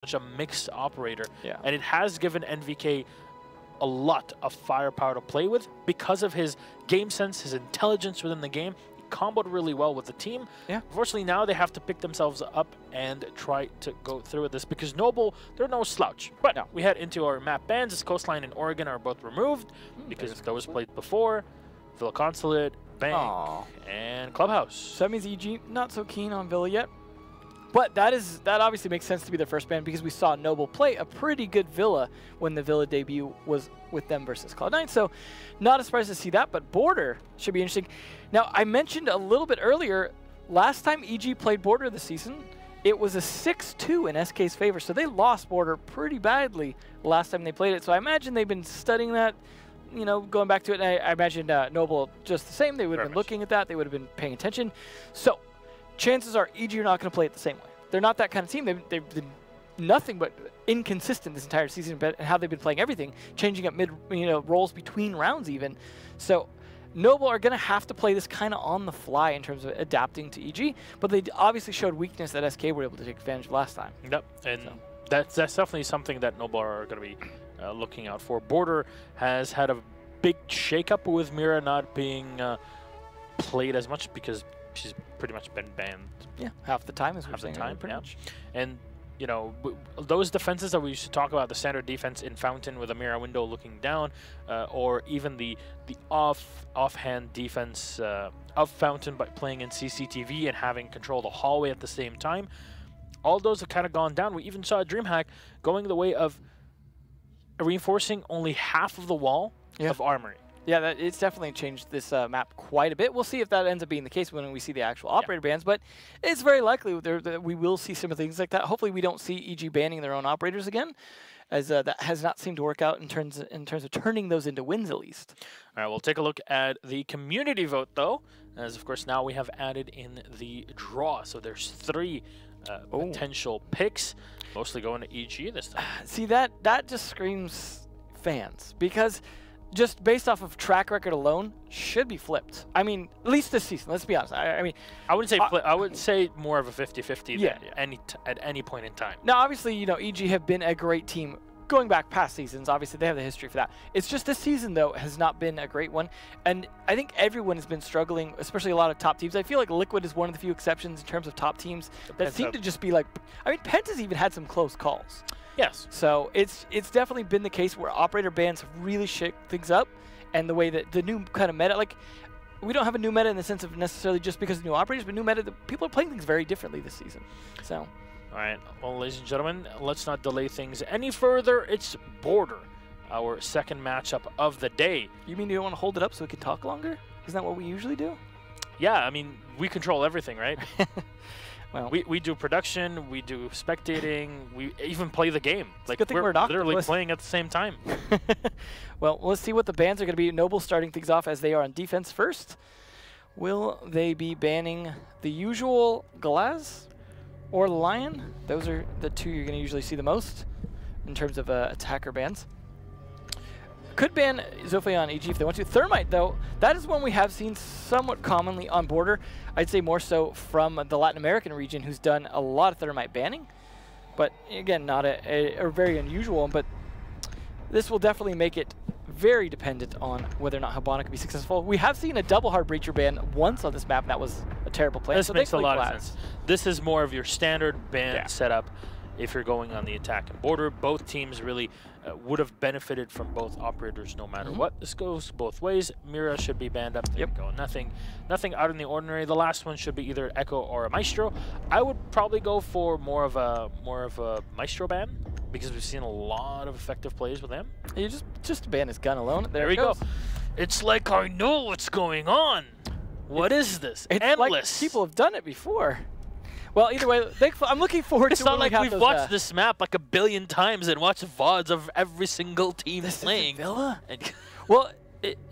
such a mixed operator. Yeah. And it has given NVK a lot of firepower to play with because of his game sense, his intelligence within the game. He comboed really well with the team. Yeah. Unfortunately, now they have to pick themselves up and try to go through with this because Noble, they're no slouch. But now we head into our map bans. This Coastline and Oregon are both removed because those played before. Villa Consulate, Bank, and Clubhouse. So that means EG not so keen on Villa yet. But that obviously makes sense to be their first ban because we saw Noble play a pretty good Villa when the Villa debut was with them versus Cloud9. So not a surprise to see that, but Border should be interesting. Now, I mentioned a little bit earlier, last time EG played Border this season, it was a 6-2 in SK's favor. So they lost Border pretty badly last time they played it. So I imagine they've been studying that, you know, going back to it. And I imagine Noble just the same. They would have been looking at that. They would have been paying attention. So chances are EG are not going to play it the same way. They're not that kind of team. They've been nothing but inconsistent this entire season, and how they've been playing everything, changing up roles between rounds even. So Noble are going to have to play this kind of on the fly in terms of adapting to EG, but they obviously showed weakness that SK were able to take advantage of last time. Yep, and that's definitely something that Noble are going to be looking out for. Border has had a big shakeup with Mira not being played as much because she's pretty much been banned. Yeah, half the time, as we're half the saying. time, Pretty much. And you know, those defenses that we used to talk about, the standard defense in Fountain with a mirror window looking down, or even the offhand defense of Fountain by playing in CCTV and having control of the hallway at the same time, all those have kind of gone down. We even saw DreamHack going the way of reinforcing only half of the wall of Armory. Yeah, it's definitely changed this map quite a bit. We'll see if that ends up being the case when we see the actual operator bans, but it's very likely that we will see some of things like that. Hopefully we don't see EG banning their own operators again, as that has not seemed to work out in terms of turning those into wins at least. All right, we'll take a look at the community vote, though, as of course now we have added in the draw. So there's 3 potential picks, mostly going to EG this time. See, that just screams fans, because just based off of track record alone, should be flipped. I mean, at least this season. Let's be honest. I mean, I wouldn't say flip. I would say more of a 50-50 at any point in time. Now, obviously, you know, EG have been a great team going back past seasons. Obviously, they have the history for that. It's just this season, though, has not been a great one. And I think everyone has been struggling, especially a lot of top teams. I feel like Liquid is one of the few exceptions in terms of top teams that seem to just be like, I mean, Penta's even had some close calls. Yes. So it's definitely been the case where operator bans have really shake things up, and the way that the new kind of meta, like, we don't have a new meta in the sense of necessarily just because of new operators, but new meta, people are playing things very differently this season. So. All right, well, ladies and gentlemen, let's not delay things any further. It's Border, our second matchup of the day. You mean you don't want to hold it up so we can talk longer? Isn't that what we usually do? Yeah, I mean, we control everything, right? Well, we do production, we do spectating, we even play the game. Like, we're literally playing at the same time. Well, let's see what the bans are going to be. Noble starting things off as they are on defense first. Will they be banning the usual Glaz or Lion? Those are the 2 you're going to usually see the most in terms of attacker bans. Could ban Zofia on EG if they want to. Thermite, though, that is one we have seen somewhat commonly on Border. I'd say more so from the Latin American region, who's done a lot of Thermite banning. But again, not a very unusual one. But this will definitely make it very dependent on whether or not Habana can be successful. We have seen a double hard breacher ban once on this map, and that was a terrible play. This makes a lot of sense. This is more of your standard ban setup if you're going on the attack and Border. Both teams really would have benefited from both operators no matter what. This goes both ways. Mira should be banned up. There you go. Nothing out in the ordinary. The last one should be either Echo or a Maestro. I would probably go for more of a Maestro ban, because we've seen a lot of effective plays with him. You just ban his gun alone. There we go. goes. It's like I know what's going on. What is this? It's endless. Like people have done it before. Well, either way, I'm looking forward it's to. It's not like we've watched this map like a billion times and watched VODs of every single team playing. Villa. Well,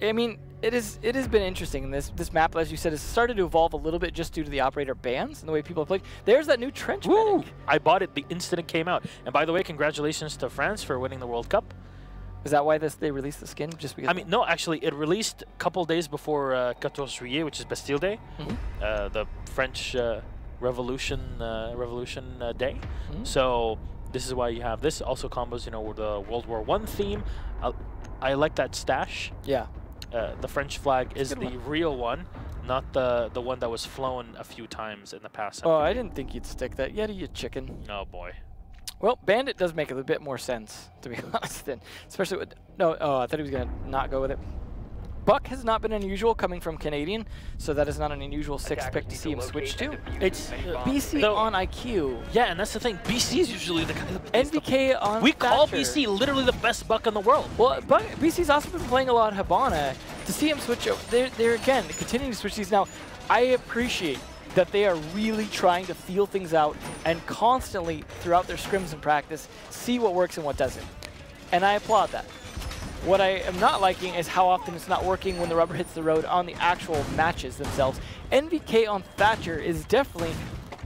I mean, it has been interesting. This map, as you said, has started to evolve a little bit just due to the operator bans and the way people have played. There's that new trench medic. I bought it the instant it came out. And by the way, congratulations to France for winning the World Cup. Is that why they released the skin? Just because? I mean, no, actually, it released a couple days before 14 Juillet, which is Bastille Day, the French Revolution Day. So this is why you have this. Also combos, you know, with the World War I theme. I like that stash. Yeah. The French flag is the real one, not the one that was flown a few times in the past. Oh, I didn't think you'd stick that. Yeti, you chicken. Oh boy. Well, Bandit does make a bit more sense, to be honest, then. Especially with... No, oh, I thought he was going to not go with it. Buck has not been unusual coming from Canadian, so that is not an unusual 6th pick to see him switch to. It's BC on IQ. Yeah, and that's the thing. BC is usually the guy that plays NVK on We call Thatcher. BC literally the best Buck in the world. Well, BC's also been playing a lot of Habana. To see him switch over, they're again continuing to switch these now. I appreciate that they are really trying to feel things out and constantly, throughout their scrims and practice, see what works and what doesn't. And I applaud that. What I am not liking is how often it's not working when the rubber hits the road on the actual matches themselves. NVK on Thatcher is definitely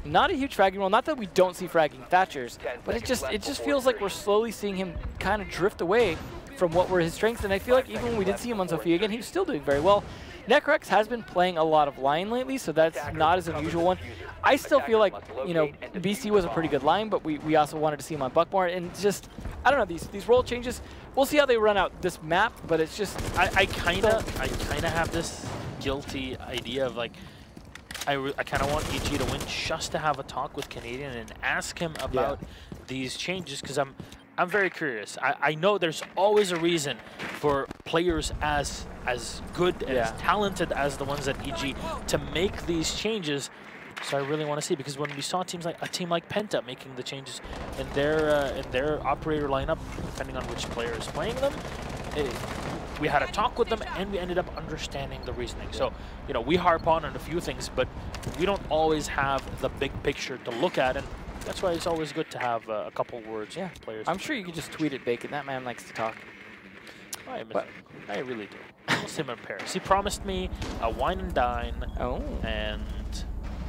not a huge fragging role. Not that we don't see fragging Thatchers, but it just feels like we're slowly seeing him kind of drift away from what were his strengths. And I feel like even when we did see him on Sophia again, he was still doing very well. Necrex has been playing a lot of line lately, so that's not as unusual one. I still feel like, you know, BC was a pretty good line, but we also wanted to see him on Buckmore, and just, I don't know, these role changes, we'll see how they run out this map, but it's just... I kind of have this guilty idea of, like, I kind of want EG to win just to have a talk with Canadian and ask him about these changes, because I'm very curious. I know there's always a reason for players as good and as talented as the ones at EG to make these changes. So I really want to see, because when we saw teams like a team like Penta making the changes in their operator lineup, depending on which player is playing them, we had a talk with them and we ended up understanding the reasoning. So, you know, we harp on a few things, but we don't always have the big picture to look at, and that's why it's always good to have a couple words with players. I'm sure you could just tweet at Bacon. That man likes to talk. I really do. We'll see him in Paris. He promised me a wine and dine. Oh. And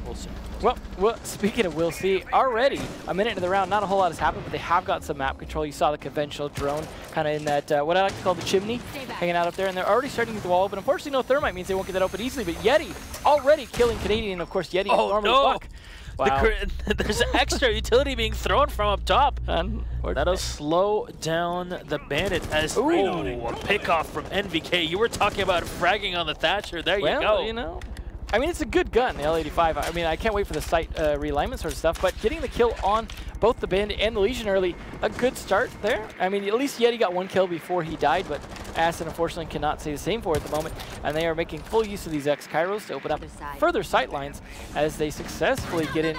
we'll see. Well, speaking of we'll see, already a minute into the round, not a whole lot has happened, but they have got some map control. You saw the conventional drone kind of in that, what I like to call the chimney, hanging out up there, and they're already starting to get the wall open. Unfortunately, no thermite means they won't get that open easily, but Yeti already killing Canadian, and of course, Yeti normally Buck. Wow. There's an extra utility being thrown from up top. That'll slow down the Bandit as a pick-off from NVK. You were talking about fragging on the Thatcher. There you go. Well, you know, I mean, it's a good gun, the L85. I mean, I can't wait for the site realignment sort of stuff, but getting the kill on both the Bandit and the Legion early, a good start there. I mean, at least Yeti got one kill before he died, but Aston unfortunately cannot say the same for at the moment, and they are making full use of these X-Kairos to open up further sight lines as they successfully get in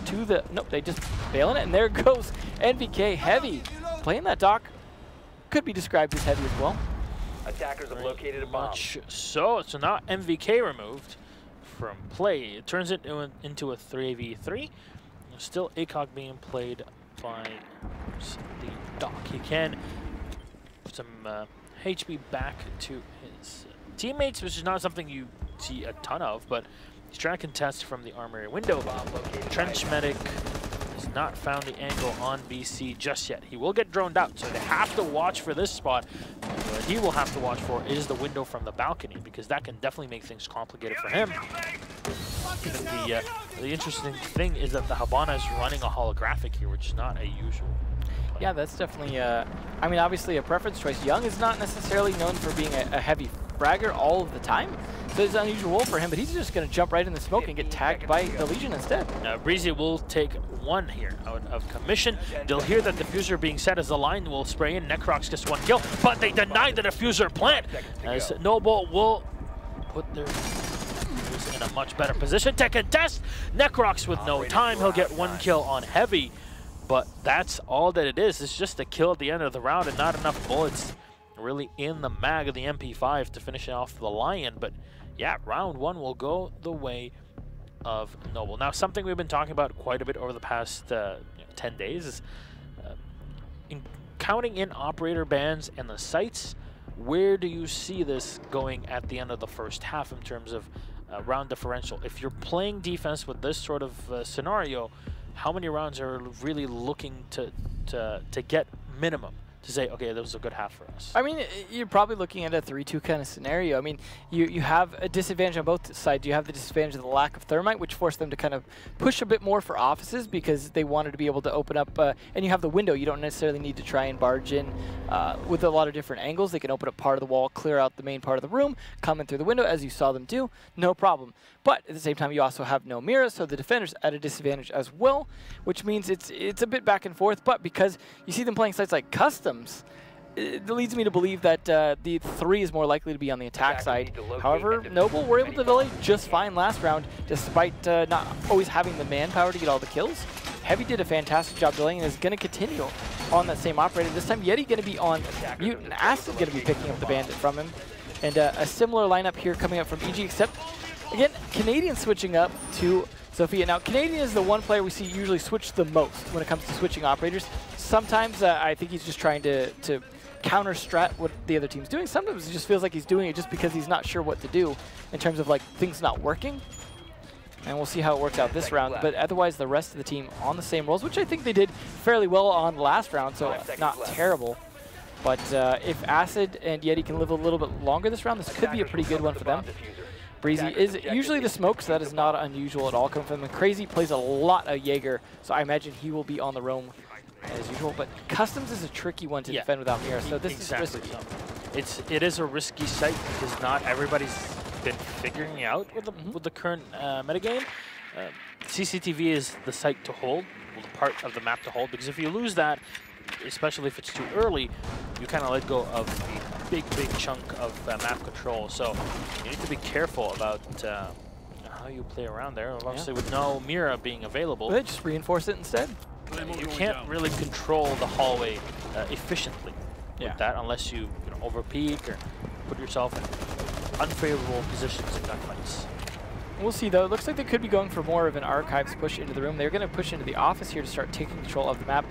to the... Nope, they just bail in it, and there goes NVK heavy. Playing that dock could be described as heavy as well. Attackers have located a bomb. So now MVK removed from play. It turns it into a 3v3. Still ACOG being played by the dock. He can put some HB back to his teammates, which is not something you see a ton of, but he's trying to contest from the armory window. Trench Medic has not found the angle on BC just yet. He will get droned out, so they have to watch for this spot. What he will have to watch for is the window from the balcony, because that can definitely make things complicated for him. The interesting thing is that the Habana is running a holographic here, which is not a usual play. Yeah, that's definitely, I mean, obviously a preference choice. Young is not necessarily known for being a heavy fragger all of the time, so it's unusual for him, but he's just going to jump right in the smoke and get tagged by the Legion instead. Breezy will take one here out of commission. They'll hear that the diffuser being set as the line will spray in. Necrox gets one kill, but they denied the diffuser plant, as Noble will put their in a much better position to contest. Necrox with no time. He'll get one kill on Heavy, but that's all that it is. It's just a kill at the end of the round and not enough bullets really in the mag of the MP5 to finish off the Lion. But yeah, round one will go the way of Noble. Now, something we've been talking about quite a bit over the past 10 days is counting in operator bans and the sites. Where do you see this going at the end of the first half in terms of round differential? If you're playing defense with this sort of scenario, how many rounds are really looking to get minimum to say, okay, that was a good half for us. I mean, you're probably looking at a 3-2 kind of scenario. I mean, you have a disadvantage on both sides. You have the disadvantage of the lack of thermite, which forced them to kind of push a bit more for offices because they wanted to be able to open up. And you have the window. You don't necessarily need to try and barge in with a lot of different angles. They can open up part of the wall, clear out the main part of the room, come in through the window, as you saw them do. No problem. But at the same time, you also have no mirror, so the defender's at a disadvantage as well, which means it's a bit back and forth. But because you see them playing sites like Customs, it leads me to believe that the 3 is more likely to be on the attack side. However, Noble were able to delay just fine last round, despite not always having the manpower to get all the kills. Heavy did a fantastic job delaying and is going to continue on that same operator. This time, Yeti going to be on Mute, and Acid going to be picking up the Bandit from him. And a similar lineup here coming up from EG, except, again, Canadian switching up to Sophia. Now, Canadian is the one player we see usually switch the most when it comes to switching operators. Sometimes I think he's just trying to counter-strat what the other team's doing. Sometimes it just feels like he's doing it just because he's not sure what to do in terms of like things not working. And we'll see how it works out this round. But otherwise, the rest of the team on the same roles, which I think they did fairly well on the last round, so not terrible. But if Acid and Yeti can live a little bit longer this round, this could be a pretty good one for them. Breezy is usually the smoke, so that is not unusual at all coming from him. Crazy plays a lot of Jaeger, so I imagine he will be on the roam as usual. But Customs is a tricky one to defend without mirror, so this is risky. It is a risky site because not everybody's been figuring out with the current metagame. CCTV is the site to hold, the part of the map to hold, because if you lose that, especially if it's too early, you kind of let go of a big chunk of map control. So you need to be careful about how you play around there. Obviously, with no Mira being available, they just reinforce it instead. You can't really control the hallway efficiently with that unless you over peak or put yourself in unfavorable positions in gunfights. We'll see, though. It looks like they could be going for more of an archives push into the room. They're going to push into the office here to start taking control of the map.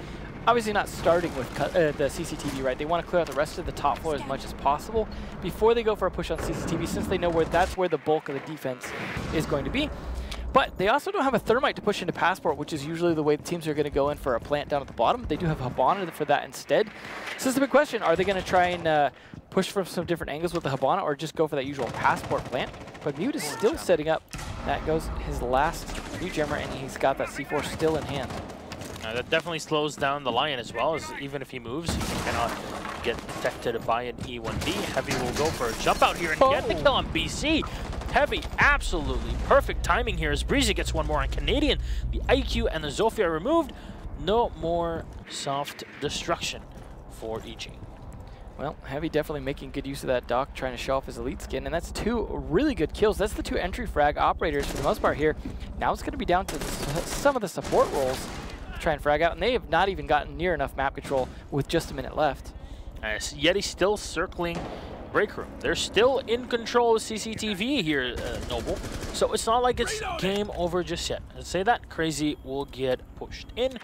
Obviously not starting with the CCTV, right? They want to clear out the rest of the top floor as much as possible before they go for a push on CCTV, since they know that's where the bulk of the defense is going to be. But they also don't have a thermite to push into Passport, which is usually the way the teams are going to go in for a plant down at the bottom. They do have Habana for that instead. So this is a big question. Are they going to try and push from some different angles with the Habana, or just go for that usual Passport plant? But Mute is still setting up. That goes his last Mute Jammer, and he's got that C4 still in hand. That definitely slows down the Lion as well, as even if he moves, he cannot get detected by an E1D. Heavy will go for a jump out here and get the kill on BC. Heavy, absolutely perfect timing here as Breezy gets one more on Canadian. The IQ and the Zofia are removed. No more soft destruction for EG. Well, Heavy definitely making good use of that Doc, trying to show off his elite skin, and that's 2 really good kills. That's the 2 entry frag operators for the most part here. Now it's going to be down to some of the support roles to try and frag out, and they have not even gotten near enough map control with just a minute left. Yeti still circling break room. They're still in control of CCTV here, Noble. So it's not like it's game over just yet. Let's say that Crazy will get pushed in and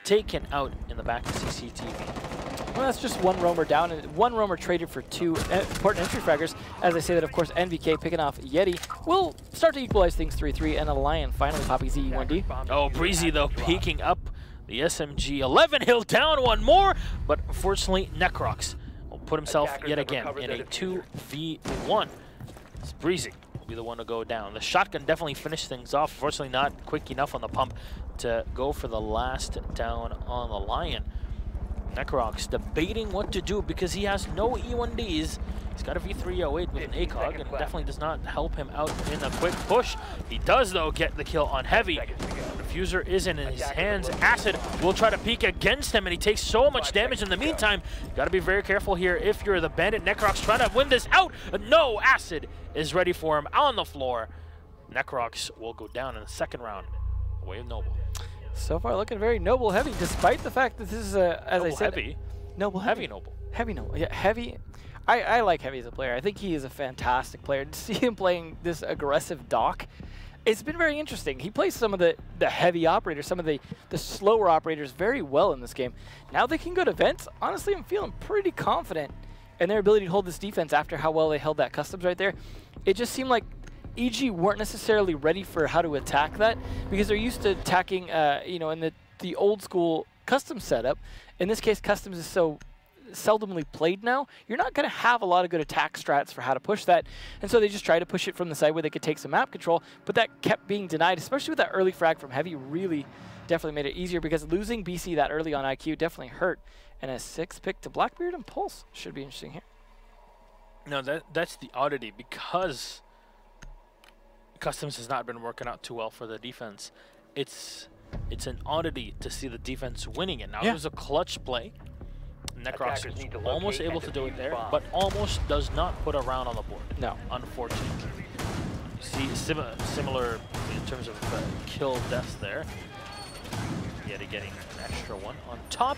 taken out in the back of CCTV. Well, that's just one roamer down, and one roamer traded for 2 important entry fraggers. As I say that, of course, NVK picking off Yeti will start to equalize things 3-3, and a Lion finally popping ZE1D. Oh, Breezy, though, peeking up the SMG 11. He'll down one more, but unfortunately, Necrox will put himself yet again in a 2v1. It's Breezy will be the one to go down. The shotgun definitely finished things off. Unfortunately, not quick enough on the pump to go for the last down on the Lion. Necrox debating what to do because he has no E1Ds. He's got a V308 with an ACOG and definitely does not help him out in a quick push. He does, though, get the kill on Heavy. Diffuser isn't in his hands. Acid will try to peek against him, and he takes so much damage in the meantime. Got to be very careful here if you're the Bandit. Necrox trying to win this out. No, Acid is ready for him on the floor. Necrox will go down in the second round. Away with Noble. So far looking very Noble Heavy, despite the fact that this is, as I said, Heavy. Noble Heavy. Noble. Heavy Noble. Yeah, Heavy. I like Heavy as a player. I think he is a fantastic player. To see him playing this aggressive Doc, it's been very interesting. He plays some of the heavy operators, some of the slower operators very well in this game. Now they can go to vents. Honestly, I'm feeling pretty confident in their ability to hold this defense after how well they held that Customs right there. It just seemed like EG weren't necessarily ready for how to attack that because they're used to attacking, you know, in the old school Customs setup. In this case, Customs is so seldomly played now, you're not going to have a lot of good attack strats for how to push that. And so they just tried to push it from the side where they could take some map control, but that kept being denied, especially with that early frag from Heavy really definitely made it easier, because losing BC that early on IQ definitely hurt. And a 6 pick to Blackbeard and Pulse should be interesting here. No, that's the oddity, because Customs has not been working out too well for the defense. It's an oddity to see the defense winning it. Now, it was a clutch play. Necrox is almost able to do it there, but almost does not put a round on the board. No. Unfortunately. You see similar in terms of kill deaths there. Yet getting an extra one on top.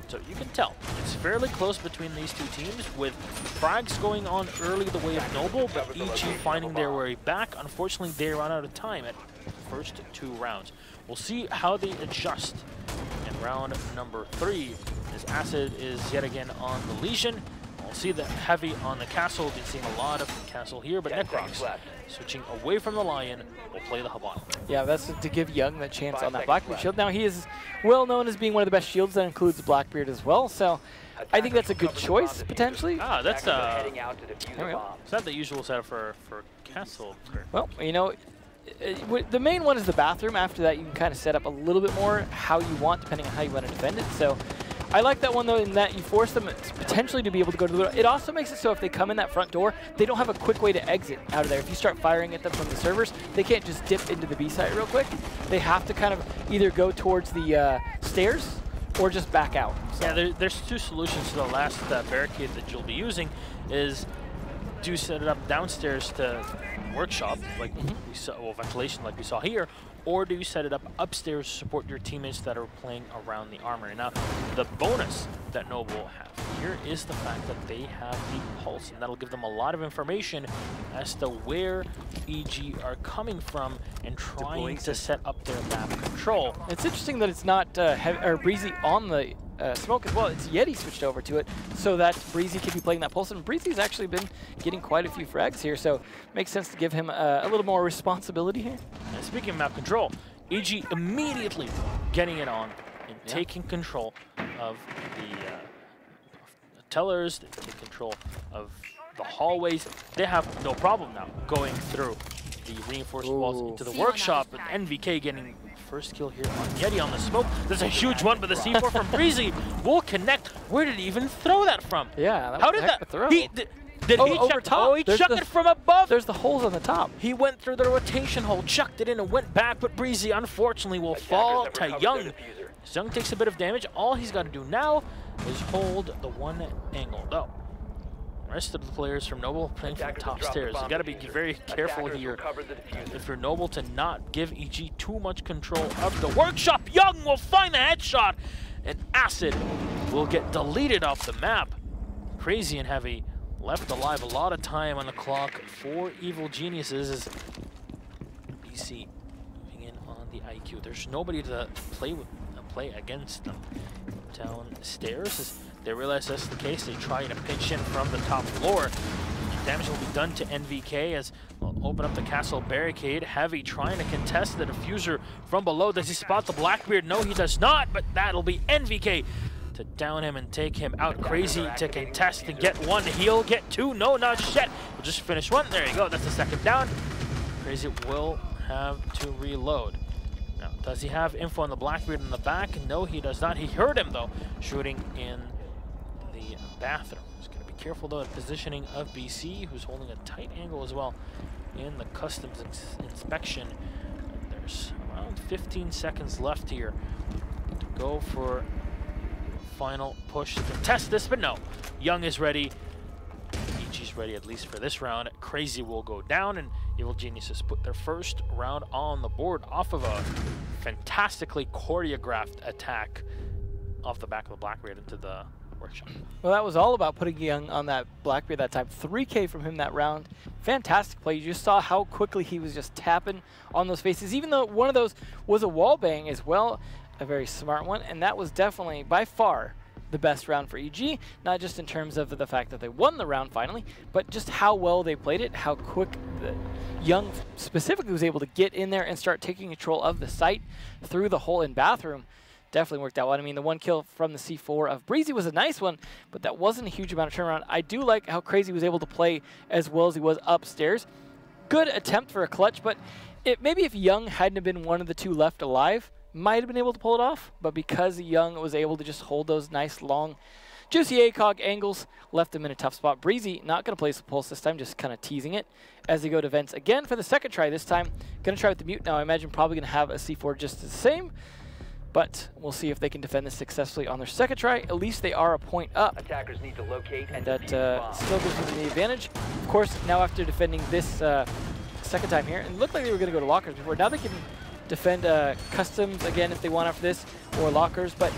So you can tell it's fairly close between these two teams, with frags going on early the way of Noble, but EG finding their way back. Unfortunately, they run out of time at the first 2 rounds. We'll see how they adjust in round number 3, as Acid is yet again on the Legion. We'll see the Heavy on the Castle. We've been seeing a lot of Castle here, but Necrox switching away from the Lion will play the Habana. Yeah, that's to give Young the chance on that Blackbeard shield. Now, he is well known as being one of the best shields. That includes Blackbeard as well, so I think that's a good choice, potentially. Ah, that's it's not the usual setup for Castle. Well, you know, the main one is the bathroom. After that, you can kind of set up a little bit more how you want, depending on how you want to defend it. So I like that one, though, in that you force them potentially to be able to go to the door. It also makes it so if they come in that front door, they don't have a quick way to exit out of there. If you start firing at them from the servers, they can't just dip into the B site real quick. They have to kind of either go towards the stairs or just back out. So. Yeah, there's 2 solutions to the last barricade that you'll be using. Is do set it up downstairs to workshop, like we saw, well, ventilation like we saw here, or do you set it up upstairs to support your teammates that are playing around the armory? Now, the bonus that Noble have here is the fact that they have the pulse, and that'll give them a lot of information as to where EG are coming from and trying to set up their map control. It's interesting that it's not Breezy on the smoke as well. It's Yeti switched over to it so that Breezy can be playing that pulse, and Breezy's actually been getting quite a few frags here, so makes sense to give him a little more responsibility here. And speaking of map control, EG immediately getting it on and taking control of the tellers, they take control of the hallways. They have no problem now going through the reinforced walls into the workshop, and NVK getting first kill here on Yeti on the smoke. There's a huge one, but the C4 from Breezy will connect. Where did he even throw that from? Yeah, how did that throw? Did he over top? Oh, he chucked it from above. There's the holes on the top. He went through the rotation hole, chucked it in, and went back, but Breezy unfortunately will fall to Young. Young takes a bit of damage. All he's got to do now is hold the one angle. Oh. Rest of the players from Noble playing from the top stairs. You got to be very careful here if you're Noble to not give EG too much control of the workshop. Young will find the headshot, and Acid will get deleted off the map. Crazy and Heavy left alive. A lot of time on the clock for Evil Geniuses as BC moving in on the IQ. There's nobody to play against them. Downstairs, as they realize that's the case, they try to pinch in from the top floor. Damage will be done to NVK as they'll open up the castle barricade. Heavy trying to contest the diffuser from below. Does he spot the Blackbeard? No, he does not, but that'll be NVK to down him and take him out. Crazy to contest and get 1. He'll get 2. No, not yet. We'll just finish 1. There you go. That's the second down. Crazy will have to reload. Now, does he have info on the Blackbeard in the back? No, he does not. He heard him, though, shooting in the bathroom. He's going to be careful, though, at positioning of BC, who's holding a tight angle as well in the customs inspection. And there's around 15 seconds left here to go for final push to contest this, but no. Young is ready. EG's ready, at least for this round. Crazy will go down, and Evil Geniuses put their first round on the board off of a fantastically choreographed attack off the back of the Blackbeard into the workshop. Well, that was all about putting Young on that Blackbeard that time. 3K from him that round. Fantastic play. You just saw how quickly he was just tapping on those faces, even though one of those was a wall bang as well. A very smart one, and that was definitely, by far, the best round for EG, not just in terms of the fact that they won the round finally, but just how well they played it, how quick Young specifically was able to get in there and start taking control of the site through the hole in bathroom. definitely worked out well. I mean, the one kill from the C4 of Breezy was a nice one, but that wasn't a huge amount of turnaround. I do like how Crazy was able to play as well as he was upstairs. Good attempt for a clutch, but maybe if Young hadn't have been one of the two left alive, might have been able to pull it off. But because Young was able to just hold those nice, long, juicy ACOG angles, left him in a tough spot. Breezy not going to place the pulse this time, just kind of teasing it as they go to vents again for the second try this time. Going to try with the mute now. I imagine probably going to have a C4 just the same. But we'll see if they can defend this successfully on their second try. At least they are a point up. Attackers need to locate And that still gives them the advantage. Of course, now after defending this second time here, and it looked like they were going to go to lockers before. Now they can defend customs again if they want after this, or lockers. But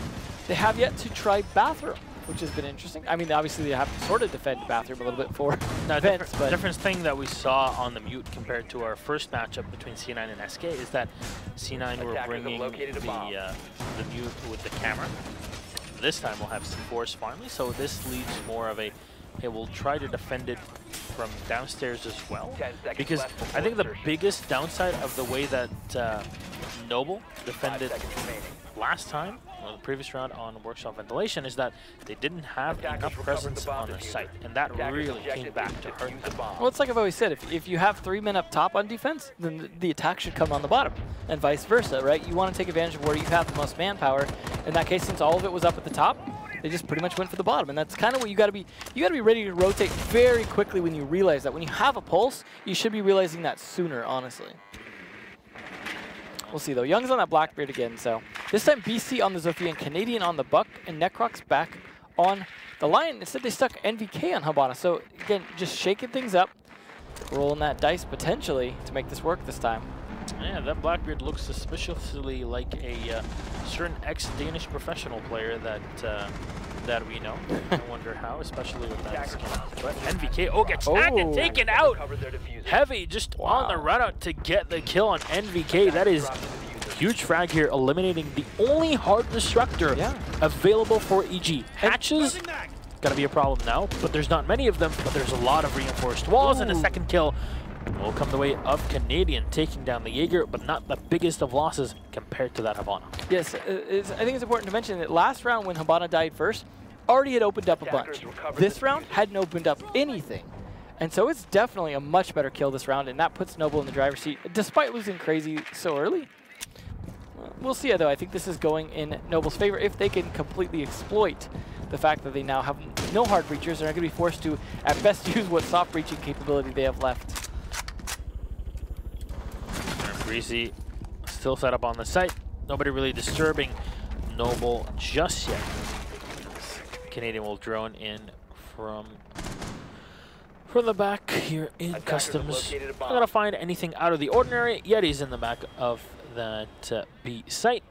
they have yet to try bathroom, which has been interesting. I mean, obviously they have to sort of defend bathroom a little bit for vents, but different thing that we saw on the mute compared to our first matchup between C9 and SK is that C9 were bringing the mute with the camera. This time we'll have C4s finally, so this leaves more of a, hey, we'll try to defend it from downstairs as well. Because I think the biggest downside of the way that Noble defended last time, or the previous round on Workshop Ventilation, is that they didn't have enough presence on their site, and that really came back to hurt them. Well, it's like I've always said, if you have 3 men up top on defense, then the attack should come on the bottom, and vice versa, right? You want to take advantage of where you have the most manpower. In that case, since all of it was up at the top, they just pretty much went for the bottom, and that's kind of what you got to be. You got to be ready to rotate very quickly when you realize that. When you have a pulse, you should be realizing that sooner, honestly. We'll see, though. Young's on that Blackbeard again, so this time BC on the Zofia and Canadian on the Buck, and Necrox back on the Lion. Instead, they stuck NVK on Habana. So, again, just shaking things up, rolling that dice potentially to make this work this time. Yeah, that Blackbeard looks suspiciously like a certain ex-Danish professional player that we know. I wonder how, especially with that skin. But NVK, gets tagged and taken out! Heavy just on the run out to get the kill on NVK. That is huge frag here, eliminating the only hard destructor available for EG. Hatches, gonna be a problem now, but there's not many of them, but there's a lot of reinforced walls, and a second kill will come the way of Canadian, taking down the Jaeger, but not the biggest of losses compared to that Habana. Yes, I think it's important to mention that last round when Habana died first, already had opened up a bunch. This round hadn't opened up anything. And so it's definitely a much better kill this round, and that puts Noble in the driver's seat, despite losing Crazy so early. We'll see, though. I think this is going in Noble's favor if they can completely exploit the fact that they now have no hard breachers and are going to be forced to, at best, use what soft breaching capability they have left. Breezy still set up on the site. Nobody really disturbing Noble just yet. Canadian will drone in from the back here in Customs. Not going to find anything out of the ordinary. Yeti's in the back of that B site.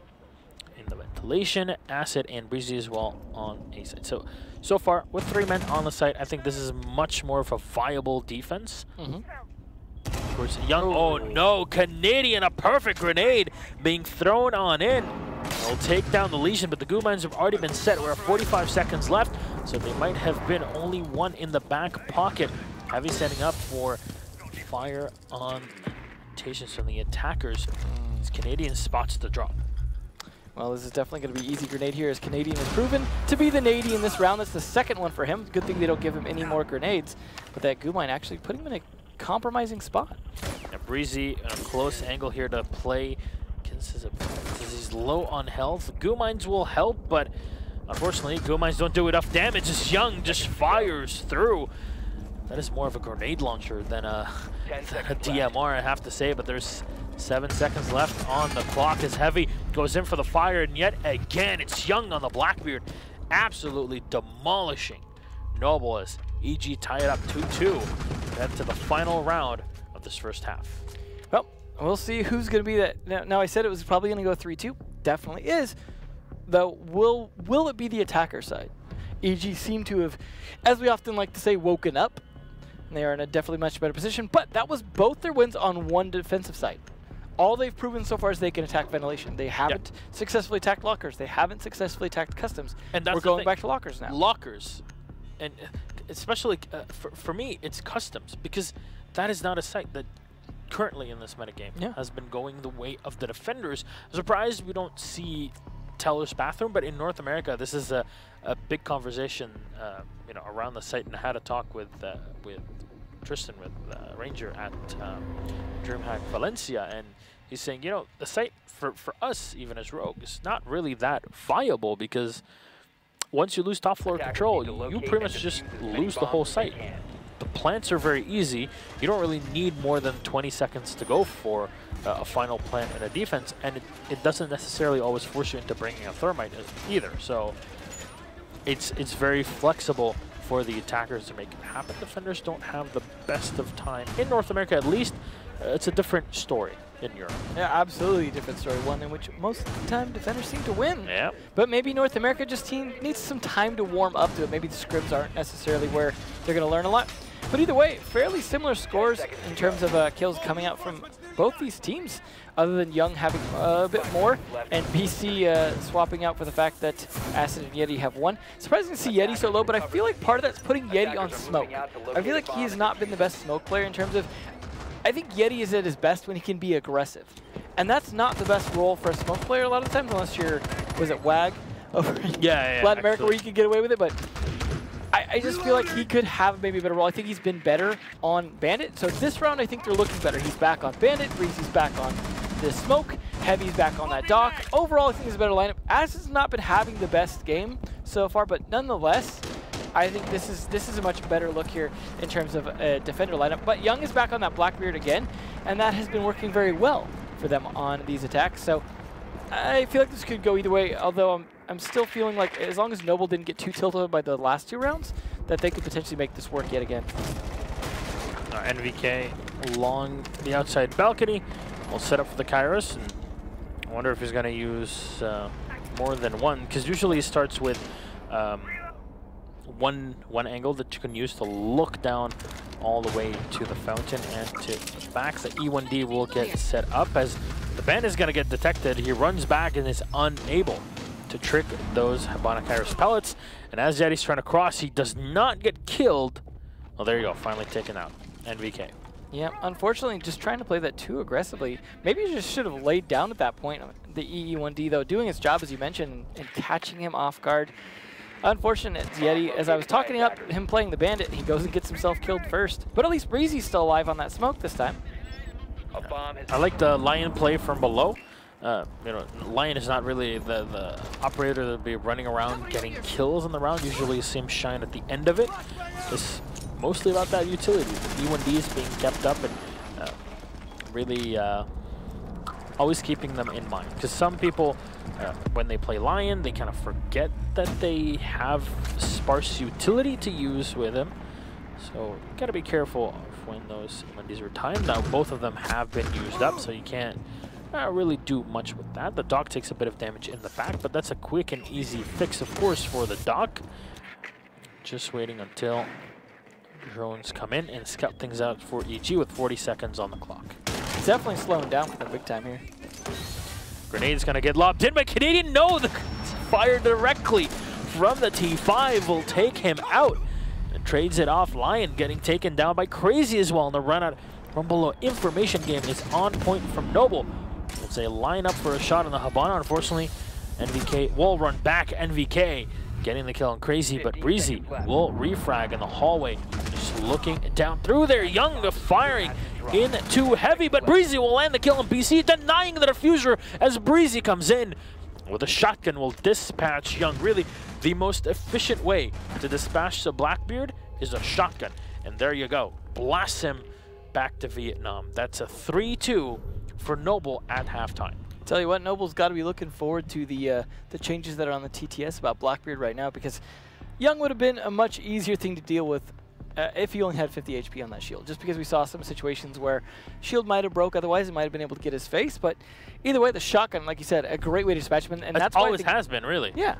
In the ventilation, Acid and Breezy as well on A site. So far, with 3 men on the site, I think this is much more of a viable defense. Of course, Young, oh no, Canadian, a perfect grenade being thrown on in. They'll take down the Legion, but the goo mines have already been set. We're at 45 seconds left, so they might have been only one in the back pocket. Heavy setting up for fire on rotations from the attackers. As Canadian spots the drop. Well, this is definitely going to be easy grenade here, as Canadian has proven to be the nady in this round. That's the second one for him. Good thing they don't give him any more grenades, but that goo mine actually put him in a compromising spot. Breezy in a close angle here to play. He's low on health. Goo mines will help, but unfortunately, goo mines don't do enough damage as Young just fires through. That is more of a grenade launcher than a DMR, I have to say, but there's 7 seconds left on the clock as Heavy goes in for the fire, and yet again, it's Young on the Blackbeard, absolutely demolishing Noble as EG tie it up 2-2. Head to the final round of this first half. Well, we'll see who's going to be that. Now, I said it was probably going to go 3-2. Definitely is. Though, will it be the attacker side? EG seem to have, as we often like to say, woken up. And they are in a definitely much better position. But that was both their wins on one defensive side. All they've proven so far is they can attack ventilation. They haven't successfully attacked lockers. They haven't successfully attacked customs. And that's we're going back to lockers now. Lockers. And especially for me, it's customs, because that is not a site that currently in this metagame has been going the way of the defenders. I'm surprised we don't see teller's bathroom, but in North America, this is a big conversation, you know, around the site. And I had a talk with Tristan, with Ranger at DreamHack Valencia, and he's saying, you know, the site for us, even as Rogue, is not really that viable, because once you lose top floor control, you pretty much just lose the whole site. The plants are very easy. You don't really need more than 20 seconds to go for a final plant and a defense, and it doesn't necessarily always force you into bringing a thermite either. So it's very flexible for the attackers to make it happen. Defenders don't have the best of time. In North America, at least, it's a different story in Europe. Yeah, absolutely a different story. One in which most of the time defenders seem to win. Yeah. But maybe North America just needs some time to warm up to it. Maybe the scrims aren't necessarily where they're going to learn a lot. But either way, fairly similar scores in terms of kills coming out from both these teams, other than Young having a bit more, and BC swapping out for the fact that Acid and Yeti have one. Surprising to see Yeti so low, but I feel like part of that's putting Yeti on smoke. I feel like he's not been the best smoke player in terms of, I think Yeti is at his best when he can be aggressive. And that's not the best role for a smoke player a lot of the times, unless you're, was it WAG over in Latin America, where you can get away with it, but I just feel like he could have maybe a better role. I think he's been better on Bandit. So this round, I think they're looking better. He's back on Bandit, Breezy's back on the smoke, Heavy's back on that dock. Overall, I think it's a better lineup. Az has not been having the best game so far, but nonetheless, I think this is a much better look here in terms of a defender lineup. But Young is back on that Blackbeard again, and that has been working very well for them on these attacks. So I feel like this could go either way, although I'm still feeling like as long as Noble didn't get too tilted by the last 2 rounds, that they could potentially make this work yet again. NVK along the outside balcony will set up for the Kairos, and I wonder if he's going to use more than one, because usually he starts with one angle that you can use to look down all the way to the fountain and to the back. The E1D will get set up as the band is going to get detected. He runs back and is unable to trick those Habana Kairos pellets. And as Yeti's trying to cross, he does not get killed. Well, there you go, finally taken out. NVK. Yeah, unfortunately, just trying to play that too aggressively. Maybe you just should have laid down at that point. The EE1D, though, doing its job, as you mentioned, and catching him off guard. Unfortunate, Yeti, as I was talking up him playing the Bandit, he goes and gets himself killed first. But at least Breezy's still alive on that smoke this time. I like the Lion play from below. You know, Lion is not really the operator that will be running around getting kills in the round. Usually you see him shine at the end of it. It's mostly about that utility. The E1D is being kept up and really always keeping them in mind. Because some people, when they play Lion, they kind of forget that they have sparse utility to use with him. So you gotta be careful of when those E1Ds are timed. Now both of them have been used up, so you can't really do much with that. The dock takes a bit of damage in the back, but that's a quick and easy fix, of course, for the dock. Just waiting until drones come in and scout things out for EG with 40 seconds on the clock. It's definitely slowing down for them big time here. Grenade's gonna get lobbed in by Canadian. No, the fire directly from the T5 will take him out. And trades it off. Lion getting taken down by Crazy as well in the run out from below. Information game is on point from Noble. It's a line up for a shot on the Habana. Unfortunately, NVK will run back. NVK getting the kill on Crazy, but Breezy will refrag in the hallway. Just looking down through there. Young firing into Heavy, but Breezy will land the kill on BC, denying the diffuser as Breezy comes in with a shotgun. Will dispatch Young. Really, the most efficient way to dispatch the Blackbeard is a shotgun. And there you go. Blast him back to Vietnam. That's a 3-2 for Noble at halftime. Tell you what, Noble's got to be looking forward to the changes that are on the TTS about Blackbeard right now, because Young would have been a much easier thing to deal with if he only had 50 HP on that shield, just because we saw some situations where shield might have broke, otherwise it might have been able to get his face. But either way, the shotgun, like you said, a great way to dispatch him, and that's always has been, really. Yeah.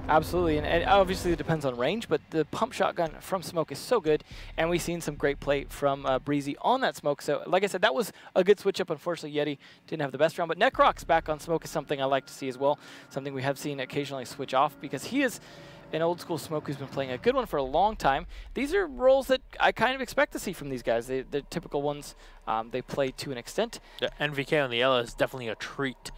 Absolutely, and obviously it depends on range, but the pump shotgun from smoke is so good, and we've seen some great play from Breezy on that smoke. So, like I said, that was a good switch up. Unfortunately, Yeti didn't have the best round, but Necrox back on smoke is something I like to see as well, something we have seen occasionally switch off, because he is an old school smoke who's been playing a good one for a long time. These are roles that I kind of expect to see from these guys. They're typical ones they play to an extent. The NVK on the Ella is definitely a treat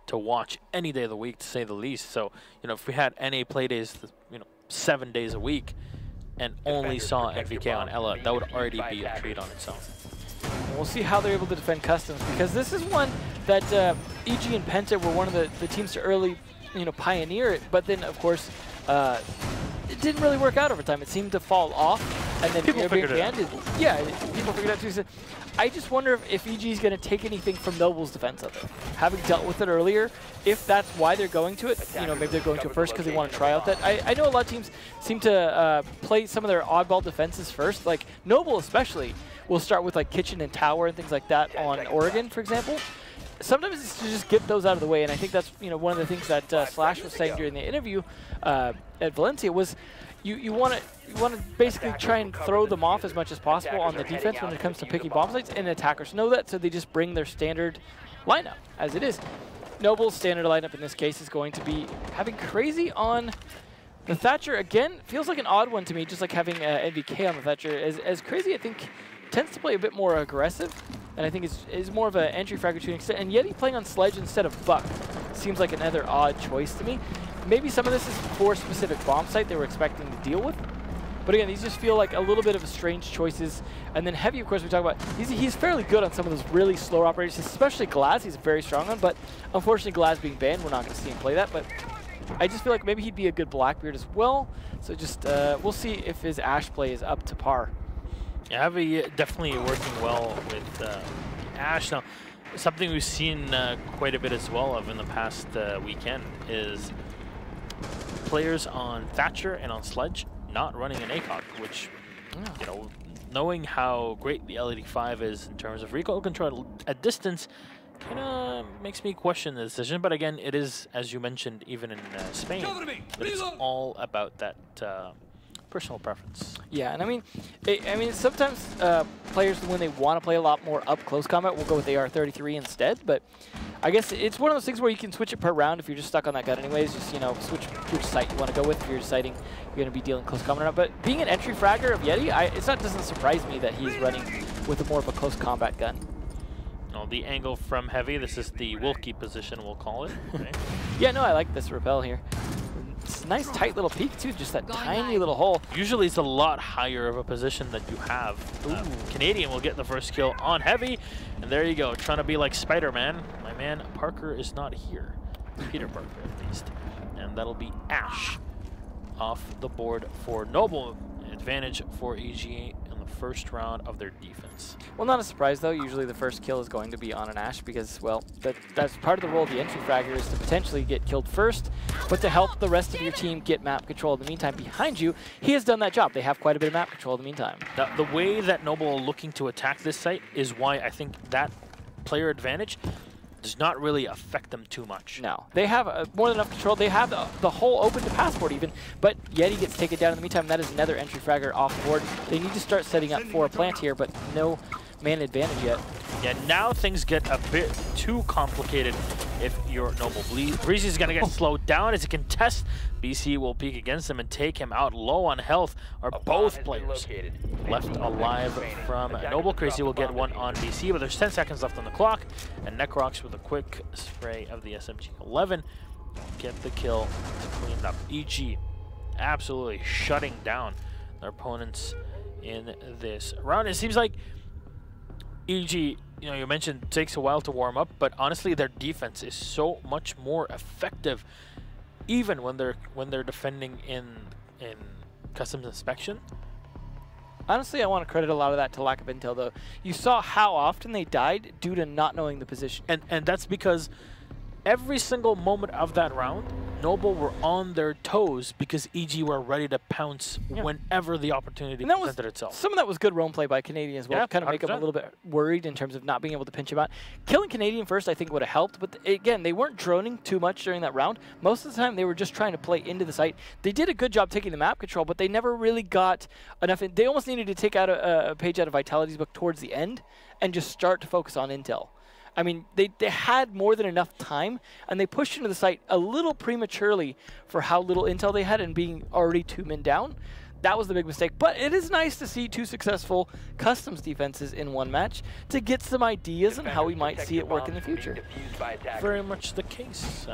to watch any day of the week, to say the least. So, you know, if we had NA play days, you know, 7 days a week, and only saw NVK on Ella, that would already be a treat on its own. We'll see how they're able to defend customs, because this is one that EG and Penta were one of the teams to early, you know, pioneer it. But then, of course, it didn't really work out over time. It seemed to fall off, and then people figured it out. Yeah, people figured it out too. So I just wonder if EG is going to take anything from Noble's defense of it, having dealt with it earlier. If that's why they're going to it, you know, maybe they're going to it first because they want to try out that. I know a lot of teams seem to play some of their oddball defenses first, like Noble especially. We'll start with like kitchen and tower and things like that on Oregon, for example. Sometimes it's to just get those out of the way, and I think that's, you know, one of the things that Slash was saying during the interview at Valencia was you want to basically try and throw them off as much as possible on the defense when it comes to picking bomb sites, and attackers know that, so they just bring their standard lineup as it is. Noble's standard lineup in this case is going to be having Crazy on the Thatcher. Again, feels like an odd one to me, just like having NVK on the Thatcher. As Crazy, I think, tends to play a bit more aggressive, and I think is more of an entry fragger to an extent. And Yeti playing on Sledge instead of Buck seems like another odd choice to me. Maybe some of this is for a specific bomb site they were expecting to deal with. But again, these just feel like a little bit of strange choices. And then Heavy, of course, we talk about, he's fairly good on some of those really slow operators, especially Glaz. He's very strong on, but unfortunately Glaz being banned, we're not going to see him play that. But I just feel like maybe he'd be a good Blackbeard as well. So just, we'll see if his Ashe play is up to par. Yeah, Heavy definitely working well with Ashe. Now, something we've seen quite a bit as well of in the past weekend is players on Thatcher and on Sledge not running an ACOG, which, you know, knowing how great the LED5 is in terms of recoil control at distance, kind of makes me question the decision. But again, it is, as you mentioned, even in Spain, that it's all about that personal preference. Yeah, and I mean, sometimes players, when they want to play a lot more up close combat, will go with AR-33 instead. But I guess it's one of those things where you can switch it per round if you're just stuck on that gun anyways. Just, you know, switch which site you want to go with if you're deciding you're going to be dealing close combat or not. But being an entry fragger of Yeti, doesn't surprise me that he's running with more of a close combat gun. Oh, the angle from Heavy, this is the Wilkie position, we'll call it. Right? Yeah, no, I like this rappel here. It's a nice tight little peek too, just that tiny little hole. Usually it's a lot higher of a position that you have. Canadian will get the first kill on Heavy, and there you go, trying to be like Spider-Man. My man Parker is not here. Peter Parker at least. And that'll be Ashe off the board for Noble. Advantage for EG in the first round of their defense. Well, not a surprise though. Usually the first kill is going to be on an Ashe because, well, that's part of the role of the entry fragger is to potentially get killed first, but to help the rest of your team get map control in the meantime behind you. He has done that job. They have quite a bit of map control in the meantime. The way that Noble are looking to attack this site is why I think that player advantage does not really affect them too much. No, they have more than enough control. They have the hole open to passport even, but Yeti gets taken down in the meantime. That is another entry fragger off board. They need to start setting up for a plant here, but no man advantage yet. Yeah, now things get a bit too complicated if you're Noble. Breezy's going to get slowed down as he can test. BC will peek against him and take him out. Low on health are both players left alive from Noble. Crazy will get one on BC, but there's 10 seconds left on the clock. And Necrox with a quick spray of the SMG-11 get the kill to clean up. EG absolutely shutting down their opponents in this round. It seems like EG, you know, you mentioned takes a while to warm up, but honestly their defense is so much more effective even when they're defending in customs inspection. Honestly, I want to credit a lot of that to lack of intel though. You saw how often they died due to not knowing the position. And that's because every single moment of that round, Noble were on their toes because EG were ready to pounce whenever the opportunity presented itself. Some of that was good roam play by Canadian as well, to kind of make them a little bit worried in terms of not being able to pinch him out. Killing Canadian first, I think, would have helped, but again, they weren't droning too much during that round. Most of the time, they were just trying to play into the site. They did a good job taking the map control, but they never really got enough. They almost needed to take out a page out of Vitality's book towards the end and just start to focus on intel. I mean, they had more than enough time, and they pushed into the site a little prematurely for how little intel they had and being already 2 men down. that was the big mistake. But it is nice to see 2 successful customs defenses in one match to get some ideas on how we might see it work in the future. Very much the case,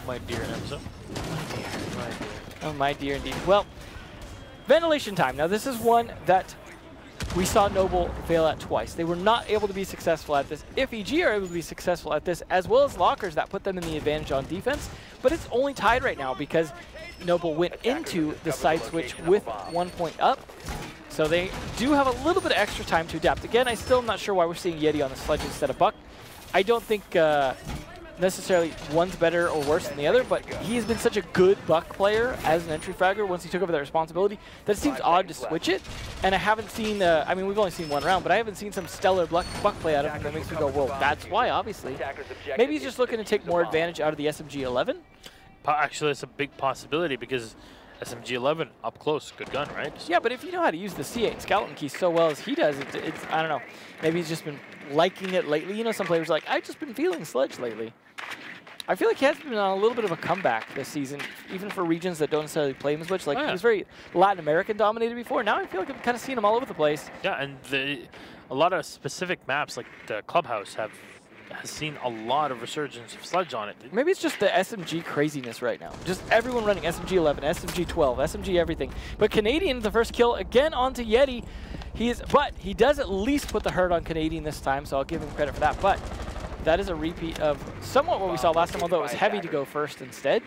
my dear Enzo. My dear. Oh, my dear indeed. Well, ventilation time. Now, this is one that we saw Noble fail at twice. They were not able to be successful at this. If EG are able to be successful at this, as well as Lockers, that put them in the advantage on defense. But it's only tied right now because Noble went into the side switch with 1 point up. So they do have a little bit of extra time to adapt. Again, I still am not sure why we're seeing Yeti on the sledge instead of Buck. I don't think necessarily one's better or worse than the other, but he has been such a good Buck player as an entry fragger once he took over that responsibility that it seems odd to switch it. And I haven't seen, I mean, we've only seen one round, but I haven't seen some stellar Buck play out of him that makes me go, well, that's why, obviously. Maybe he's just looking to take more advantage out of the SMG-11. Actually, it's a big possibility because SMG-11 up close, good gun, right? Yeah, but if you know how to use the C8 skeleton key so well as he does, it's I don't know. Maybe he's just been liking it lately. You know, some players are like, I've just been feeling sledge lately. I feel like he has been on a little bit of a comeback this season, even for regions that don't necessarily play him as much. Like, he was very Latin American dominated before. Now I feel like I've kind of seen him all over the place. Yeah, and a lot of specific maps, like the Clubhouse, has seen a lot of resurgence of sledge on it. Maybe it's just the SMG craziness right now. Just everyone running SMG-11, SMG-12, SMG everything. But Canadian, the first kill again onto Yeti. But he does at least put the hurt on Canadian this time, so I'll give him credit for that. But that is a repeat of somewhat what we saw last time, although it was Heavy to go first instead.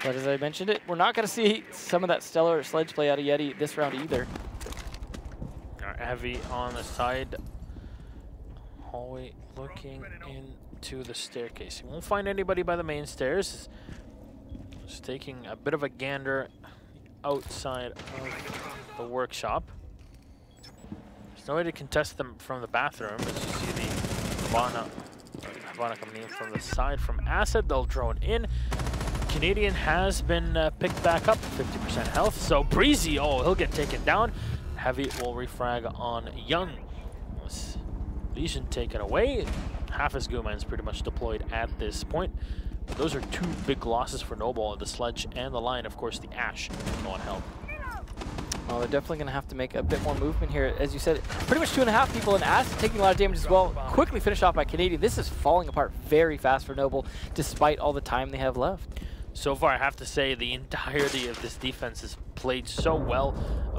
But as I mentioned it, we're not going to see some of that stellar sledge play out of Yeti this round either. Heavy on the side. Hallway looking into the staircase. He won't find anybody by the main stairs. Just taking a bit of a gander outside of the workshop. There's no way to contest them from the bathroom. As you see the Havana coming in from the side from Acid. They'll drone in. Canadian has been picked back up, 50% health. So Breezy, oh, he'll get taken down. Heavy will refrag on Young. Lesion taken away. Half his Gooman's pretty much deployed at this point. But those are 2 big losses for Noble, the sledge and the line. Of course, the Ash on help. Well, they're definitely going to have to make a bit more movement here. As you said, pretty much 2.5 people in Acid taking a lot of damage as well. Quickly finished off by Canadian. This is falling apart very fast for Noble, despite all the time they have left. So far, I have to say the entirety of this defense is played so well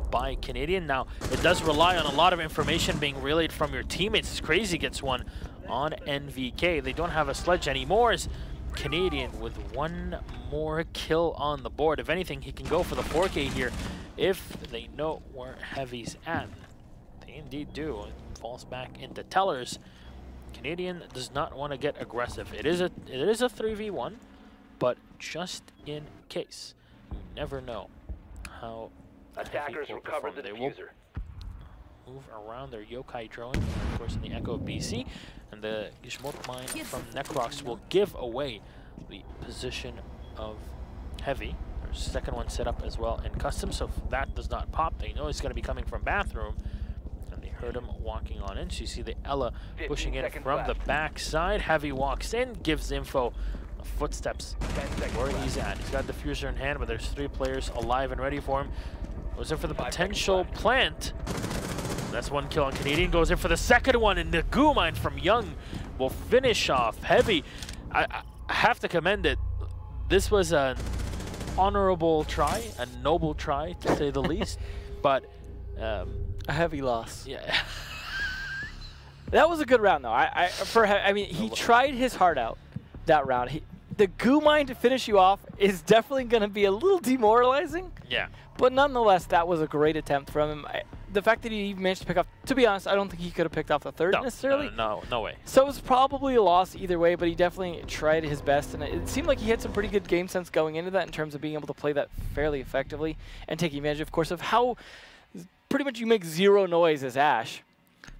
by Canadian. Now, it does rely on a lot of information being relayed from your teammates. Crazy gets one on NVK. They don't have a sledge anymore. As Canadian with 1 more kill on the board. If anything, he can go for the 4K here if they know where Heavy's at. They indeed do. It falls back into Tellers. Canadian does not want to get aggressive. It is a 3v1, but just in case, you never know how attackers recovered the diffuser. Move around their yokai drone, of course, in the Echo of BC, and the Gishmok mine from Necrox will give away the position of Heavy. There's a second one set up as well in custom, so if that does not pop, they know it's going to be coming from bathroom, and they heard him walking on in. So you see the Ella pushing in from the backside. Heavy walks in, gives info. Footsteps where he's at. He's got the diffuser in hand, but there's 3 players alive and ready for him. Goes in for the potential plant. That's 1 kill on Canadian. Goes in for the second one, and the goo mine from Young will finish off Heavy. I have to commend it. This was an honorable try, a noble try to say the least, but a Heavy loss. Yeah. That was a good round, though. I mean, he tried his heart out that round. The goo mine to finish you off is definitely going to be a little demoralizing. Yeah. But nonetheless, that was a great attempt from him. The fact that he managed to pick up, to be honest, I don't think he could have picked off the 3rd necessarily. No way. So it was probably a loss either way, but he definitely tried his best. And it seemed like he had some pretty good game sense going into that in terms of being able to play that fairly effectively and taking advantage, of course, of how pretty much you make 0 noise as Ash.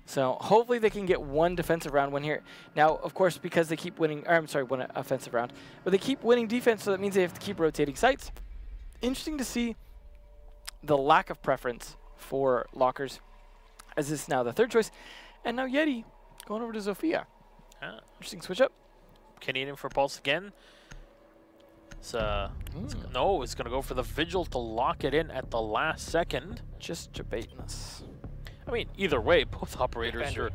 So hopefully they can get 1 defensive round win here. Now, of course, because they keep winning, or I'm sorry, 1 offensive round, but they keep winning defense, so that means they have to keep rotating sites. Interesting to see the lack of preference for Lockers, as this is now the 3rd choice. And now Yeti going over to Zofia. Interesting switch up. Canadian for Pulse again. No, it's going to go for the Vigil to lock it in at the last second. Just debating us. I mean, either way, both operators are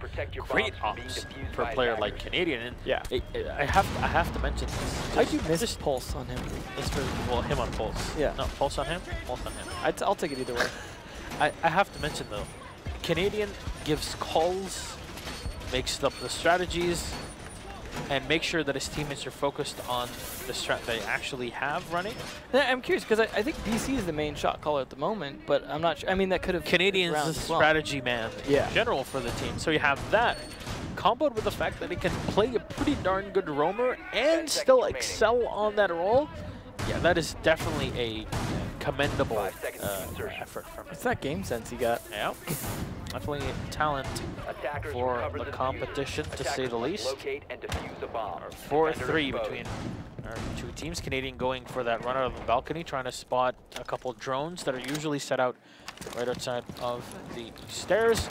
great ops for a player like Canadian. And yeah, I have to mention this. I do miss Pulse on him. Well, him on Pulse. Yeah. No, Pulse on him? Pulse on him. I'll take it either way. I have to mention, though, Canadian gives calls, makes up the strategies, and make sure that his teammates are focused on the strat they actually have running. I'm curious, because I think BC is the main shot caller at the moment, but I'm not sure. I mean, that could have... Canadian's the strategy man in general for the team. So you have that, comboed with the fact that he can play a pretty darn good roamer and still excel on that role. Yeah, that is definitely a commendable effort from him. It's that game sense he got. Yeah, definitely talent for the competition, to say the least. 4-3 between our two teams. Canadian going for that run out of the balcony, trying to spot a couple drones that are usually set out right outside of the stairs.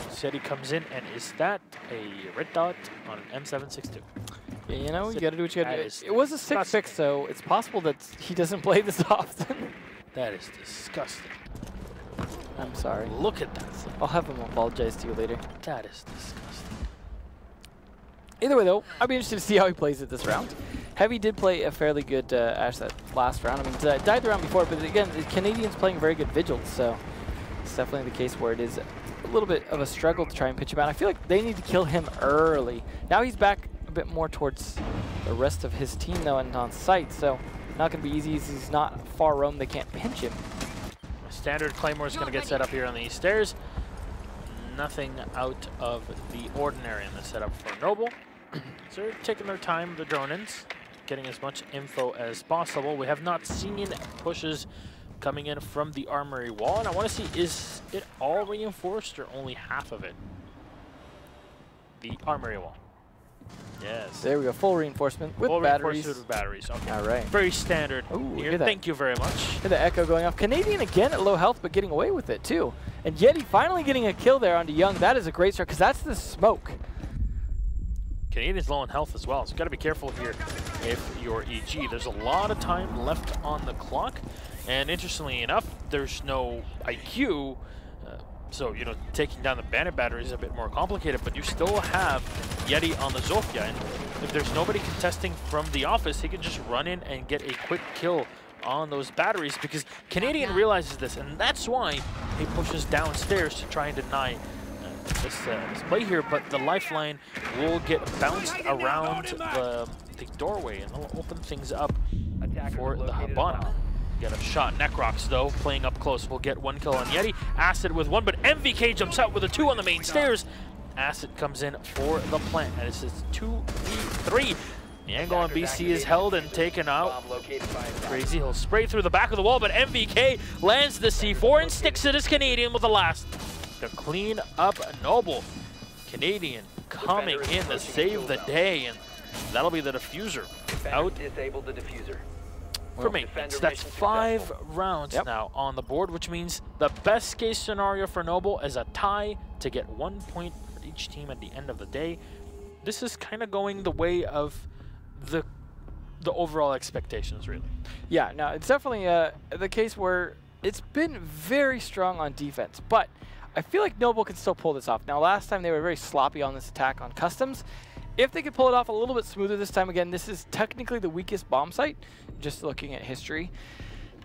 City comes in, and is that a red dot on an M762? Yeah, you know, you got to do what you got to do. It was a 6-6, so it's possible that he doesn't play this often. That is disgusting. I'm sorry. Look at that. I'll have him apologize to you later. That is disgusting. Either way, though, I'd be interested to see how he plays it this round. Heavy did play a fairly good Ash that last round. I mean, died the round before, but again, the Canadian's playing very good Vigils, so it's definitely the case where it is a little bit of a struggle to try and pitch him out. I feel like they need to kill him early. Now he's back a bit more towards the rest of his team, though, and on site, so not going to be easy as he's not far roam. They can't pinch him. Standard Claymore is going to get set up here on these stairs. Nothing out of the ordinary in the setup for Noble. So they're taking their time, the drone-ins, getting as much info as possible. We have not seen pushes coming in from the armory wall, and I want to see, is it all reinforced or only half of it? The armory wall. Yes. There we go, full reinforcement with full batteries. Reinforcement with batteries, okay. All right. Very standard. Ooh, here. Thank you very much. Hear the echo going off. Canadian again at low health, but getting away with it too. And Yeti finally getting a kill there onto Young. That is a great start, because that's the smoke. Canadian's low on health as well, so you've got to be careful here if you're EG. There's a lot of time left on the clock, and interestingly enough, there's no IQ, so, you know, taking down the Bandit battery is a bit more complicated, but you still have Yeti on the Zofia, and if there's nobody contesting from the office, he can just run in and get a quick kill on those batteries, because Canadian realizes this, and that's why he pushes downstairs to try and deny this play here, but the lifeline will get bounced around the doorway, and it'll open things up for the Habana. Get a shot. Necrox, though, playing up close, will get one kill on Yeti. Acid with one, but MVK jumps out with a 2 on the main stairs. Acid comes in for the plant, and it's 2v3. The angle on BC is held and taken out. Crazy, he'll spray through the back of the wall, but MVK lands the C4 and sticks it as Canadian with the last to clean up Noble. Canadian coming in to save the day, and that'll be the diffuser out. Disable the diffuser. For me, that's 5 rounds now on the board, which means the best case scenario for Noble is a tie to get 1 point for each team at the end of the day. This is kind of going the way of the overall expectations, really. Yeah, no, it's definitely the case where it's been very strong on defense, but I feel like Noble can still pull this off. Now, last time they were very sloppy on this attack on customs. If they could pull it off a little bit smoother this time, again, this is technically the weakest bomb site, just looking at history.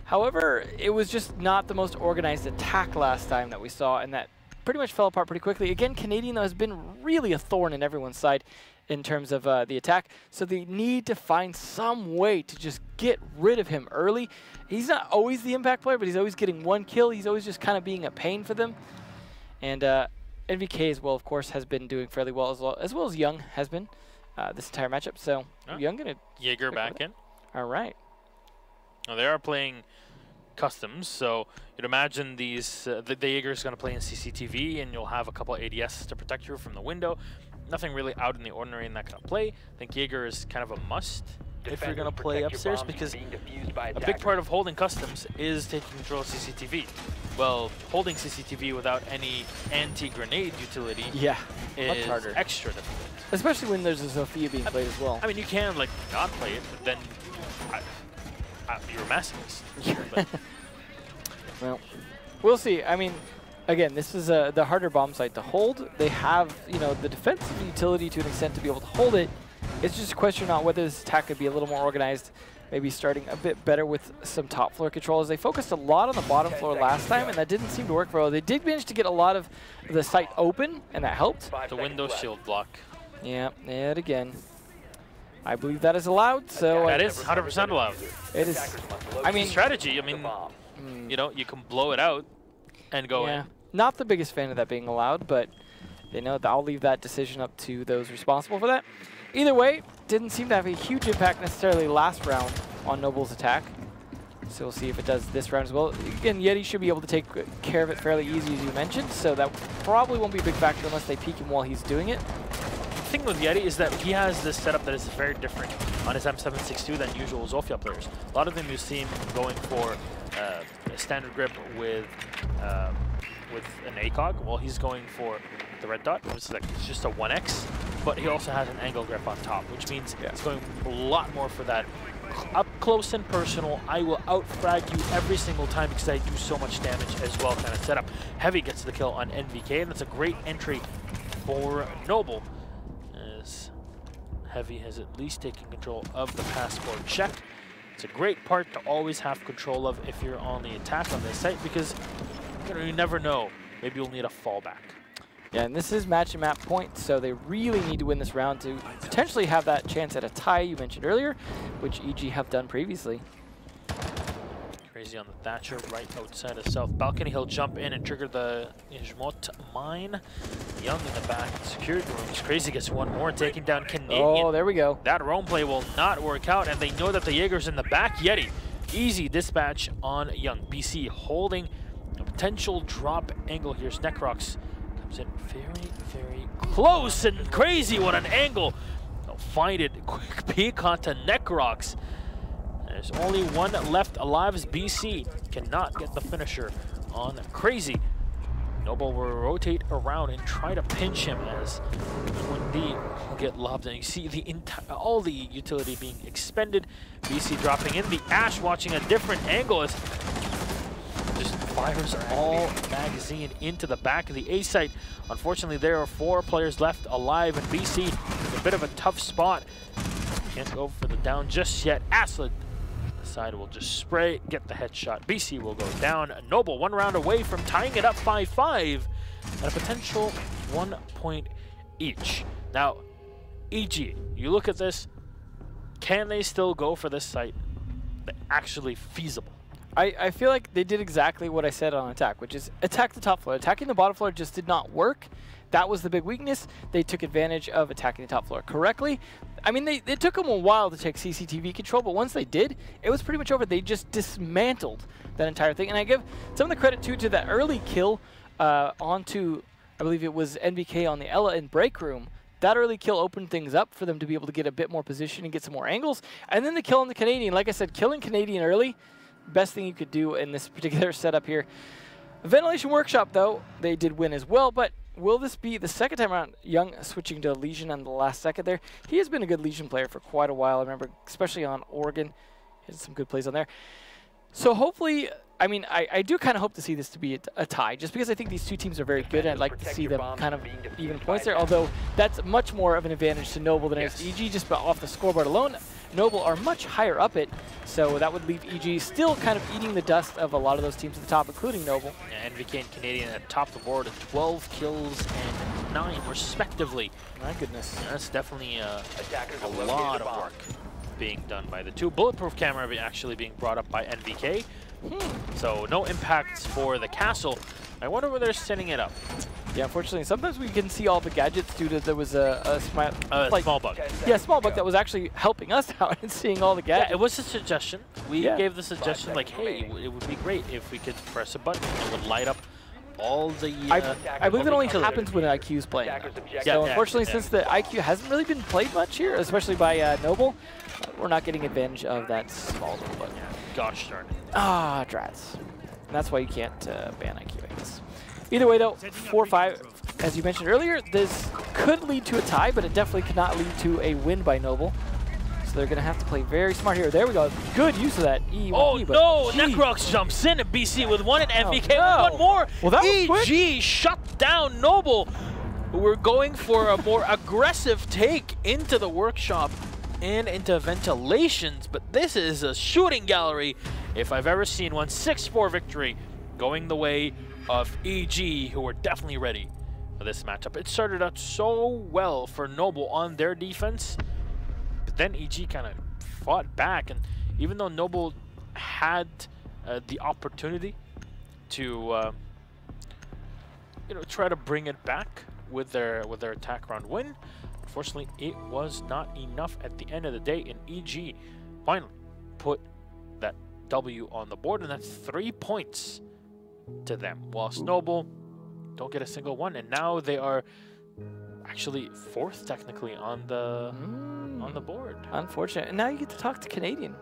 However, it was just not the most organized attack last time that we saw, and that pretty much fell apart pretty quickly. Again, Canadian, though, has been really a thorn in everyone's side in terms of the attack, so they need to find some way to just get rid of him early. He's not always the impact player, but he's always getting one kill. He's always just kind of being a pain for them. And NVK as well, of course, has been doing fairly well as well as Young has been this entire matchup. So Young gonna Jaeger back in. All right. Now they are playing customs, so you'd imagine these the Jaeger is going to play in CCTV, and you'll have a couple ADS to protect you from the window. Nothing really out in the ordinary in that kind of play. I think Jaeger is kind of a must if you're going to play upstairs, because a big part of holding customs is taking control of CCTV. Well, holding CCTV without any anti-grenade utility is harder. Extra difficult. Especially when there's a Zofia being played as well. I mean, you can, like, not play it, but then you're a masochist. Well, we'll see. I mean, again, this is the harder bomb site to hold. They have, you know, the defensive utility to an extent to be able to hold it. It's just a question on whether this attack could be a little more organized, maybe starting a bit better with some top floor control, as they focused a lot on the bottom floor last time, and that didn't seem to work very well. They did manage to get a lot of the site open, and that helped. The window shield block. Yeah, and again, I believe that is allowed, so... That is 100% allowed. It is, I mean... strategy, I mean, you know, you can blow it out and go in. Not the biggest fan of that being allowed, but they know that I'll leave that decision up to those responsible for that. Either way, didn't seem to have a huge impact necessarily last round on Noble's attack. So we'll see if it does this round as well. Again, Yeti should be able to take care of it fairly easy, as you mentioned, so that probably won't be a big factor unless they peek him while he's doing it. The thing with Yeti is that he has this setup that is very different on his M762 than usual Zofia players. A lot of them you see him going for a standard grip with an ACOG, while he's going for the red dot, which is like just a 1X, but he also has an angle grip on top, which means it's going a lot more for that up close and personal, I will out-frag you every single time because I do so much damage as well kind of setup. Heavy gets the kill on NVK, and that's a great entry for Noble, as Heavy has at least taken control of the passport check. It's a great part to always have control of if you're on the attack on this site, because you never know. Maybe you'll need a fallback. Yeah, and this is match and map point, so they really need to win this round to potentially have that chance at a tie you mentioned earlier, which EG have done previously. Crazy on the Thatcher right outside of South Balcony. He'll jump in and trigger the Ijmot mine. Young in the back, secured rooms. Crazy gets one more, taking down Canadian. Oh, there we go. That roam play will not work out, and they know that the Jaeger's in the back. Yeti, easy dispatch on Young. BC holding a potential drop angle here. Necrox comes in very, very close, and Crazy, what an angle. They'll find it. Quick peek onto Necrox. There's only one left alive as BC cannot get the finisher on Crazy. Noble will rotate around and try to pinch him as when D will get lobbed, and you see all the utility being expended. BC dropping in. The Ash watching a different angle as just fires all magazine into the back of the A site. Unfortunately, there are 4 players left alive, and BC is a bit of a tough spot. Can't go for the down just yet. Aslid side will just spray, get the headshot. BC will go down. Noble 1 round away from tying it up 5-5 and a potential 1 point each. Now, EG, you look at this, can they still go for this site? Actually feasible. I feel like they did exactly what I said on attack, which is attack the top floor. Attacking the bottom floor just did not work. That was the big weakness. They took advantage of attacking the top floor correctly. I mean, it took them a while to take CCTV control, but once they did, it was pretty much over. They just dismantled that entire thing. And I give some of the credit, too, to that early kill onto, I believe it was NBK on the Ella in break room. That early kill opened things up for them to be able to get a bit more position and get some more angles. And then the kill on the Canadian, like I said, killing Canadian early, best thing you could do in this particular setup here. Ventilation Workshop, though, they did win as well, but will this be the second time around? Young switching to Legion on the last second there. He has been a good Legion player for quite a while. I remember, especially on Oregon, he had some good plays on there. So hopefully, I mean, I do kind of hope to see this to be a tie, just because I think these two teams are very good, and I'd like to see them kind of even points there, although that's much more of an advantage to Noble than it is EG, just off the scoreboard alone. Noble are much higher up it, so that would leave EG still kind of eating the dust of a lot of those teams at the top, including Noble. Yeah, NVK and Canadian at top of the board at 12 kills and 9 respectively. My goodness. Yeah, that's definitely a lot of work being done by the two. Bulletproof camera actually being brought up by NVK. So no impacts for the castle. I wonder where they're setting it up. Yeah, unfortunately, sometimes we can see all the gadgets due to there was a small bug. Yeah, small bug that was actually helping us out and seeing all the gadgets. Yeah, it was a suggestion. We gave the suggestion like, hey, it would be great if we could press a button and it would light up all the... I believe it only happens when IQ is playing. So unfortunately, since the IQ hasn't really been played much here, especially by Noble, we're not getting advantage of that small bug. Gosh darn it. Ah, drats. And that's why you can't ban IQ, I guess. Either way, though, 4-5, as you mentioned earlier, this could lead to a tie, but it definitely could not lead to a win by Noble. So they're going to have to play very smart here. There we go. Good use of that E1P. Oh no! Gee. Necrox jumps in, and BC with one, and MVK no. with one more. Well, that was quick. EG shut down Noble. We're going for a more aggressive take into the workshop and into ventilations, but this is a shooting gallery if I've ever seen one. 6-4 victory going the way of EG, who are definitely ready for this matchup. It started out so well for Noble on their defense, but then EG kind of fought back, and even though Noble had the opportunity to try to bring it back with their attack round win, unfortunately it was not enough at the end of the day, and EG finally put that W on the board, and that's 3 points to them, whilst Noble don't get a single one, and now they are actually 4th technically on the board. Unfortunate. And now you get to talk to Canadian.